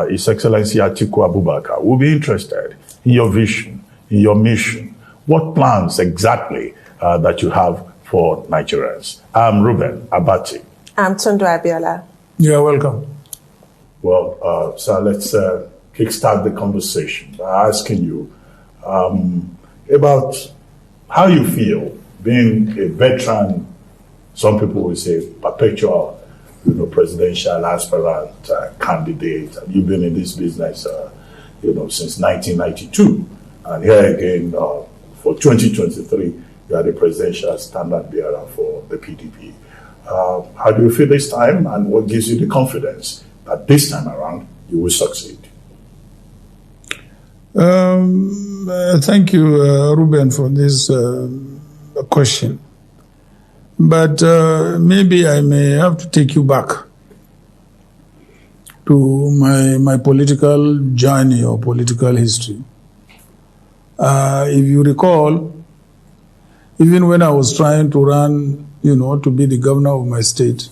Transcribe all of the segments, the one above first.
His Excellency Atiku Abubakar, will be interested in your vision, in your mission. What plans exactly that you have for Nigerians? I'm Ruben Abati. I'm Tundu Abiola. You're welcome. Well, so let's kickstart the conversation by asking you about how you feel being a veteran, some people will say perpetual, presidential aspirant, candidate. And you've been in this business, since 1992. And here again, for 2023, you are the presidential standard bearer for the PDP. How do you feel this time, and what gives you the confidence that this time around you will succeed? Thank you, Ruben, for this question. But maybe I may have to take you back to my political journey or political history. If you recall, even when I was trying to run, to be the governor of my state,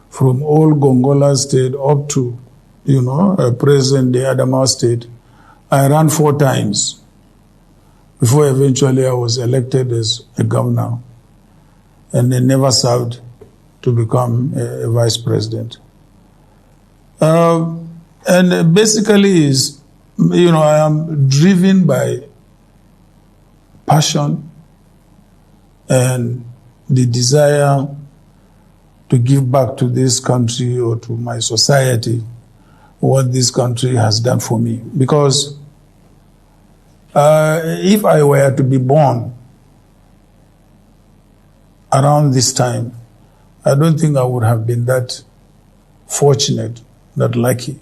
from old Gongola state up to, present-day Adamawa state, I ran 4 times before eventually I was elected as a governor, and then never served to become a vice president. And basically is, I am driven by passion and the desire to give back to this country or to my society what this country has done for me. Because if I were to be born around this time, I don't think I would have been that fortunate, that lucky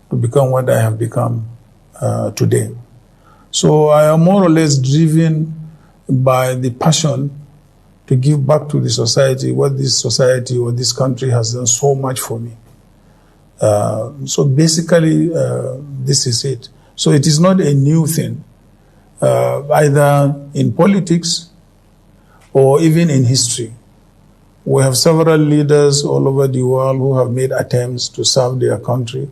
to become what I have become today. So I am more or less driven by the passion to give back to the society what this society or this country has done so much for me. So basically, this is it. So it is not a new thing, either in politics or even in history. We have several leaders all over the world who have made attempts to serve their country.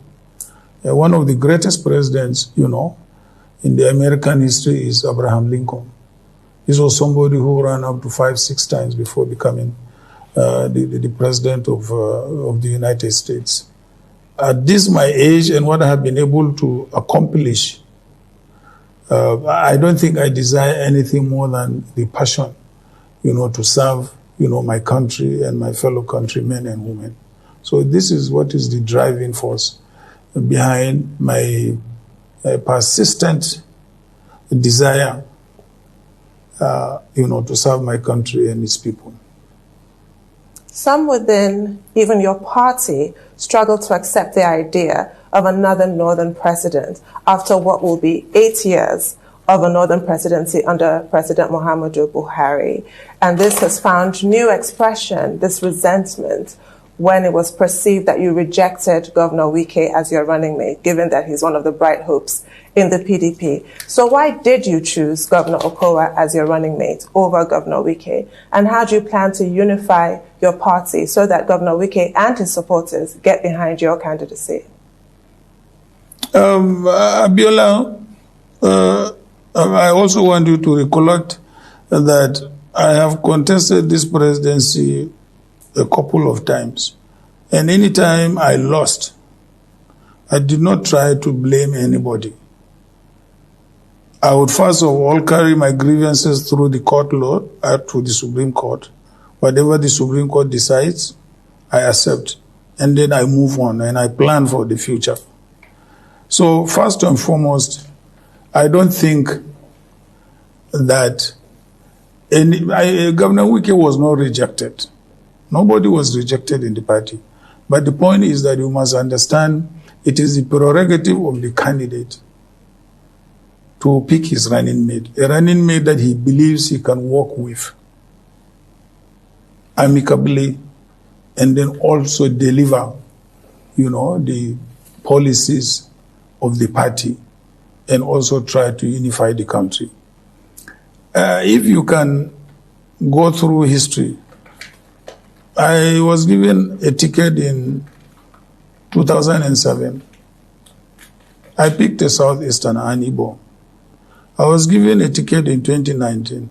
One of the greatest presidents, in the American history is Abraham Lincoln. This was somebody who ran up to 5-6 times before becoming the president of the United States. At this my age and what I have been able to accomplish, I don't think I desire anything more than the passion, to serve, my country and my fellow countrymen and women. So this is what is the driving force behind my persistent desire, to serve my country and its people. Some within even your party struggle to accept the idea of another northern president after what will be 8 years of a northern presidency under President Muhammadu Buhari. And this has found new expression, this resentment, when it was perceived that you rejected Governor Wike as your running mate, given that he's one of the bright hopes in the PDP. So why did you choose Governor Okowa as your running mate over Governor Wike? And how do you plan to unify your party so that Governor Wike and his supporters get behind your candidacy? Abiola, I also want you to recollect that I have contested this presidency a couple of times. And any time I lost, I did not try to blame anybody. I would first of all carry my grievances through the court law, to the Supreme Court. Whatever the Supreme Court decides, I accept. And then I move on and I plan for the future. So first and foremost, I don't think that Governor Wike was not rejected. Nobody was rejected in the party. But the point is that you must understand it is the prerogative of the candidate to pick his running mate, a running mate that he believes he can work with amicably and then also deliver, the policies of the party and also try to unify the country. If you can go through history, I was given a ticket in 2007 I picked a Southeastern, an Igbo. I was given a ticket in 2019.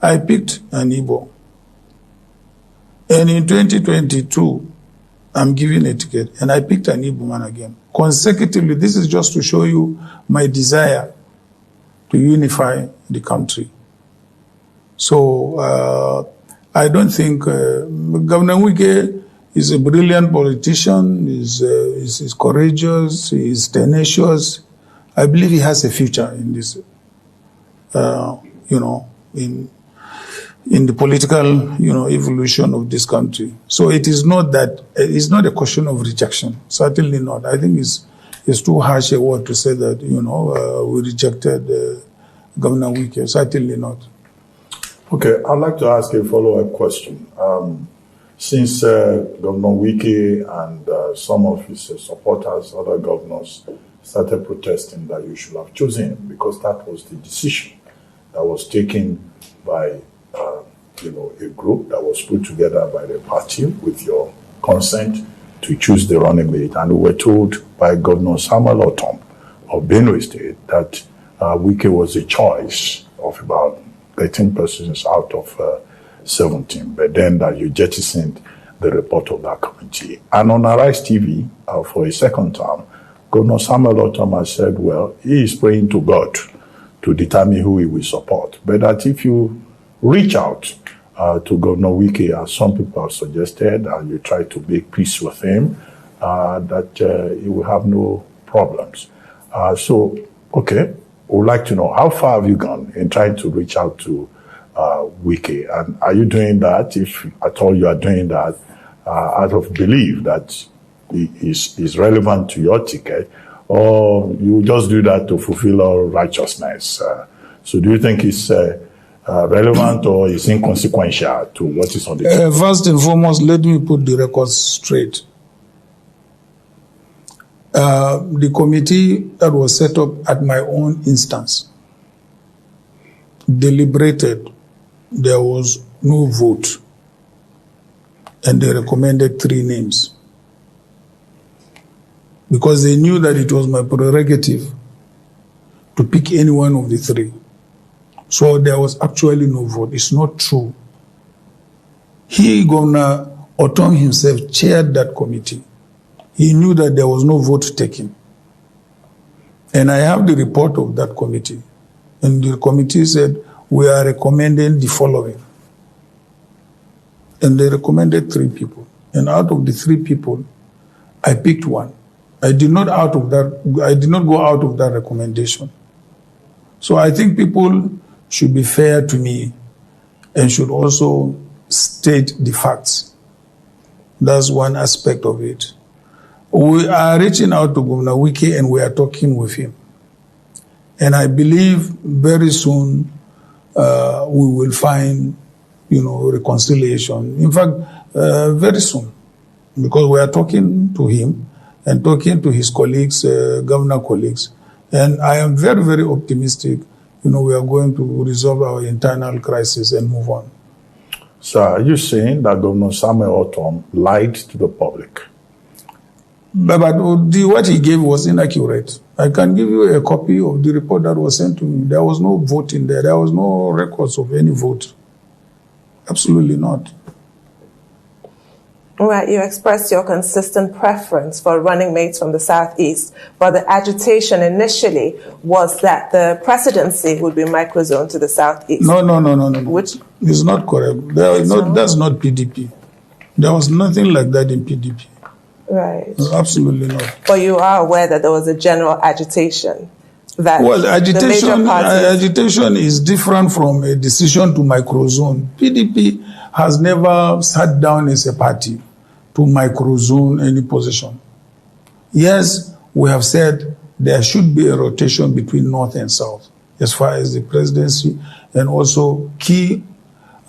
I picked an Igbo. And in 2022, I'm given a ticket, and I picked an Igbo man again. Consecutively, this is just to show you my desire to unify the country. So I don't think Governor Wike is a brilliant politician, is courageous, is tenacious. I believe he has a future in this, in the political, evolution of this country. So it is not that, it's not a question of rejection. Certainly not. I think it's too harsh a word to say that, we rejected Governor Wike. Certainly not. Okay, I'd like to ask a follow-up question. Since Governor Wike and some of his supporters, other governors, started protesting that you should have chosen him because that was the decision that was taken by a group that was put together by the party with your consent to choose the running mate. And we were told by Governor Samuel Ortom of Benue State that Wike was a choice of about 13 persons out of 17, but then that you jettisoned the report of that committee. And on Arise TV, for a second time, Governor Samuel Ortom has said, well, he is praying to God to determine who he will support. But that if you reach out to Governor Wike, as some people have suggested, and you try to make peace with him, that he will have no problems. Okay, we would like to know, how far have you gone in trying to reach out to Wike? And are you doing that, if at all you are doing that, out of belief that is relevant to your ticket, or you just do that to fulfill all righteousness? So do you think it's relevant or is inconsequential to what is on the ticket? First and foremost, let me put the records straight. The committee that was set up at my own instance deliberated. There was no vote, and they recommended 3 names because they knew that it was my prerogative to pick any one of the 3. So there was actually no vote. It's not true. Governor Ortom himself chaired that committee. He knew that there was no vote taken. And I have the report of that committee. And the committee said, we are recommending the following. And they recommended 3 people. And out of the 3 people, I picked one. I did not go out of that recommendation. So I think people should be fair to me and should also state the facts. That's one aspect of it. We are reaching out to Governor Wike and we are talking with him. And I believe very soon we will find, reconciliation. In fact, very soon, because we are talking to him and talking to his colleagues, governor colleagues. And I am very, very optimistic, we are going to resolve our internal crisis and move on. So are you saying that Governor Samuel Ortom lied to the public? But what he gave was inaccurate. I can give you a copy of the report that was sent to me. There was no vote in there. There was no records of any vote. Absolutely not. Right, you expressed your consistent preference for running mates from the Southeast, but the agitation initially was that the presidency would be microzoned to the Southeast. No. Which is not correct. That's not PDP. There was nothing like that in PDP. Right. Absolutely not. But you are aware that there was a general agitation. Agitation is different from a decision to microzone. PDP has never sat down as a party to microzone any position. Yes, we have said there should be a rotation between North and South as far as the presidency and also key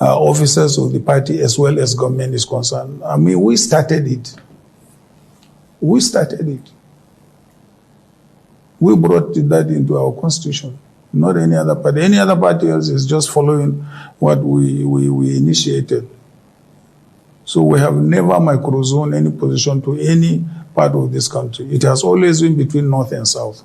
officers of the party as well as government is concerned. I mean, we started it. We brought that into our constitution, not any other party. Any other party else is just following what we initiated. So we have never microzoned any position to any part of this country. It has always been between North and South.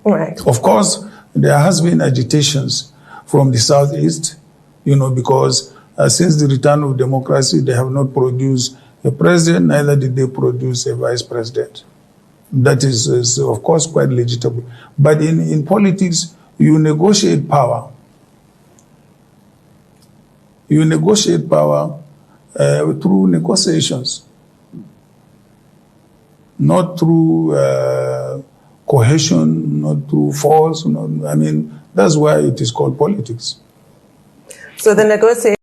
Right. Of course, there has been agitations from the Southeast, because since the return of democracy, they have not produced a president, neither did they produce a vice president. That is of course, quite legitimate. But in politics, you negotiate power. You negotiate power through negotiations, not through cohesion, not through force. That's why it is called politics. So the negotiation